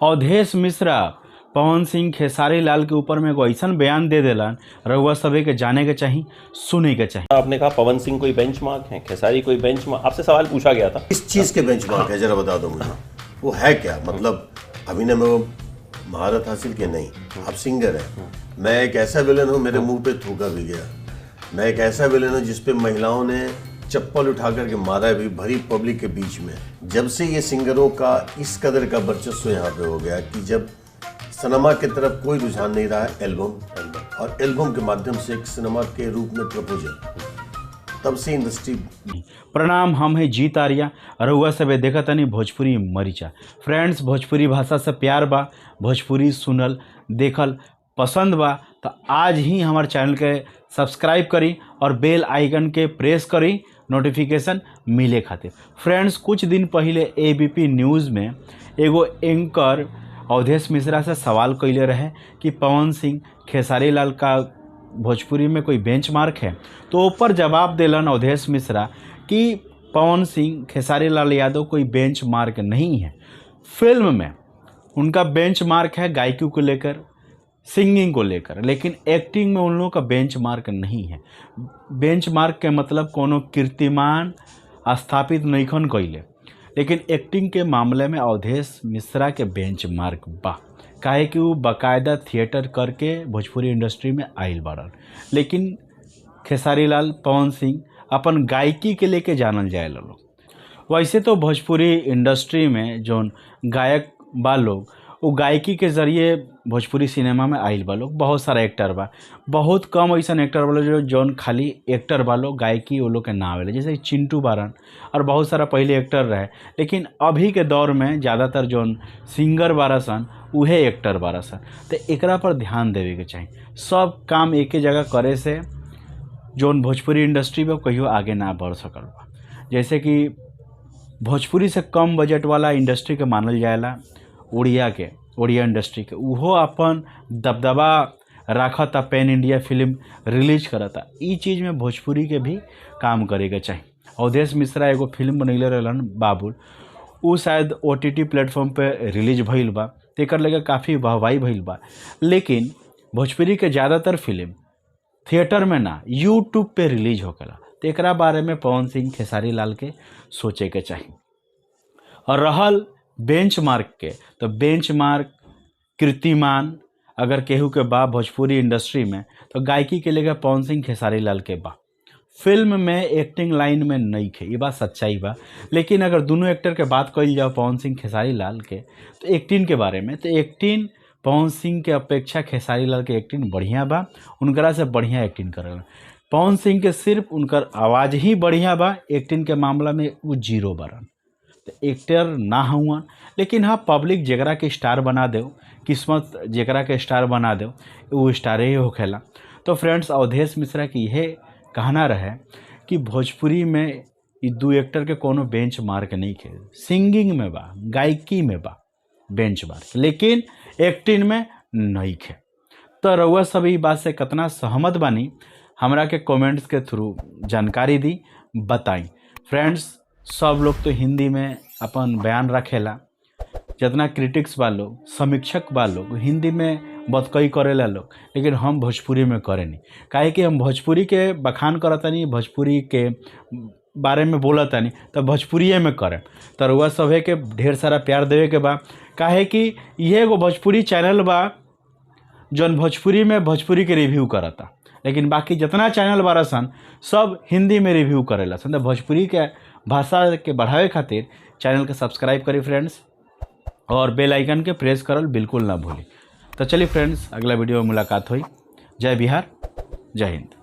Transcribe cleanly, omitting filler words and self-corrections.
अवधेश मिश्रा पवन सिंह खेसारी लाल के ऊपर में एगो ऐसा बयान दे दिलन, रउआ सभी के जाने के चाहिए, सुने के चाहिए। आपने कहा पवन सिंह कोई बेंचमार्क है, खेसारी कोई बेंचमार्क, आपसे सवाल पूछा गया था किस चीज़ के बेंचमार्क है, जरा बता दो मुझे। वो है क्या? मतलब अभिनय में वो महारत हासिल के नहीं, आप सिंगर हैं। मैं एक ऐसा विलन हूँ, मेरे मुंह पे थूका भी गया। मैं एक ऐसा विलन हूँ जिसपे महिलाओं ने चप्पल उठा करके मारा भी भरी पब्लिक के बीच में। जब से ये सिंगरों का इस कदर का वर्चस्व यहाँ पे हो गया कि जब सिनेमा की तरफ कोई रुझान नहीं रहा है, एल्बम और एल्बम के माध्यम से एक सिनेमा के रूप में प्रपोजल, तब से इंडस्ट्री। प्रणाम, हम है जीत आर्या, रउआ सब देखा तनी भोजपुरी मरीचा। फ्रेंड्स, भोजपुरी भाषा से प्यार बा, भोजपुरी सुनल देखल पसंद बा तो आज ही हमारे चैनल के सब्सक्राइब करी और बेल आइकन के प्रेस करी नोटिफिकेशन मिले खातिर। फ्रेंड्स, कुछ दिन पहले एबीपी न्यूज़ में एगो एंकर अवधेश मिश्रा से सवाल कैले रहे कि पवन सिंह खेसारी लाल का भोजपुरी में कोई बेंचमार्क है, तो ऊपर जवाब दिलन अवधेश मिश्रा कि पवन सिंह खेसारी लाल यादव कोई बेंचमार्क नहीं है। फिल्म में उनका बेंचमार्क है गायकी को लेकर, सिंगिंग को लेकर, लेकिन एक्टिंग में उन लोगों का बेंचमार्क नहीं है। बेंचमार्क के मतलब कोनो कीर्तिमान स्थापित नइखन कइले, लेकिन एक्टिंग के मामले में अवधेश मिश्रा के बेंचमार्क बा, काहे कि वो बाकायदा थिएटर करके भोजपुरी इंडस्ट्री में आइल बाड़न। लेकिन खेसारी लाल पवन सिंह अपन गायकी के लेके जानल जाए लोग। वैसे तो भोजपुरी इंडस्ट्री में जौन गायक बा लोग, वो गायकी के ज़रिए भोजपुरी सिनेमा में आइल बा लोग। बहुत सारा एक्टर बा, बहुत कम ऐसा एक्टर बा जो जौन खाली एक्टर बा लोग, गायकी वो लोग के ना आवेला, जैसे चिंटू बारन और बहुत सारा पहले एक्टर रहे। लेकिन अभी के दौर में ज़्यादातर जौन सिंगर बारा सन उहे एक्टर बारा सन, तो एकरा पर ध्यान देवे के चाहिए। सब काम एक ही जगह करे से जौन भोजपुरी इंडस्ट्री में कहियो आगे ना बढ़ सकल बा। जैसे कि भोजपुरी से कम बजट वाला इंडस्ट्री के मानल जाएला उड़िया इंडस्ट्री के, उहो अपन दबदबा रखता, पैन इंडिया फिल्म रिलीज करता। ई चीज़ में भोजपुरी के भी काम करे के चाहिए। अवधेश मिश्रा एगो फिल्म बनैले रहलन बाबुल, उ शायद OTT प्लेटफॉर्म पे रिलीज भइल बा, तेकर लगे काफ़ी वाहवाही भइल बा। लेकिन भोजपुरी के ज़्यादातर फिल्म थिएटर में ना यूट्यूब पे रिलीज होकेला, तो एकरा बारे में पवन सिंह खेसारी लाल के सोचे के चाहिए। और रहल बेंचमार्क के, तो बेंचमार्क कीर्तिमान अगर केहू के बा भोजपुरी इंडस्ट्री में, तो गायकी के लेकर पवन सिंह खेसारी लाल के बा। फिल्म में एक्टिंग लाइन में नहीं खे, ये बात सच्चाई बा। लेकिन अगर दोनों एक्टर के बात कही जाओ पवन सिंह खेसारी लाल के, तो एक्टिंग के बारे में, तो एक्टिंग पवन सिंह के अपेक्षा खेसारी लाल के एक्टिंग बढ़िया बा, उनकरा से बढ़िया एक्टिंग करेला। पवन सिंह के सिर्फ उनकर आवाज़ ही बढ़िया बा, एक्टिंग के मामला में वो जीरो बारन, एक्टर ना हुआ। लेकिन हाँ, पब्लिक जगरा के स्टार बना दो, किस्मत जगरा के स्टार बना दो, वो स्टार ही होखेला। तो फ्रेंड्स, अवधेश मिश्रा की यह कहना रहे कि भोजपुरी में ये दो एक्टर के कोनो बेंच मार्क नहीं खे। सिंगिंग में बा, गायकी में बा बेंच मार्क, लेकिन एक्टिंग में नहीं खे। तो रउआ सभी बात से कितना सहमत बानी, हमरा के कमेंट्स के थ्रू जानकारी दी, बताई। फ्रेंड्स, सब लोग तो हिंदी में अपन बयान रखेला, जितना क्रिटिक्स बा लोग, समीक्षक बा लोग हिंदी में बतकई करेला लोग, लेकिन हम भोजपुरी में करे नहीं। काहे कि हम भोजपुरी के बखान करतानी, भोजपुरी के बारे में बोलतानी, तो भोजपुरिये में करें। तो रउआ सभे के ढेर सारा प्यार देवे के बा, काहे कि ये एगो भोजपुरी चैनल बा जौन भोजपुरी में भोजपुरी के रिव्यू करता, लेकिन बाकी जितना चैनल बारा सन सब हिंदी में रिव्यू करेला सन। तो भोजपुरी के भाषा के बढ़ावे खातिर चैनल के सब्सक्राइब करी फ्रेंड्स, और बेल आइकन के प्रेस करल बिल्कुल ना भूली। तो चलिए फ्रेंड्स, अगला वीडियो में मुलाकात हुई। जय बिहार, जय हिंद।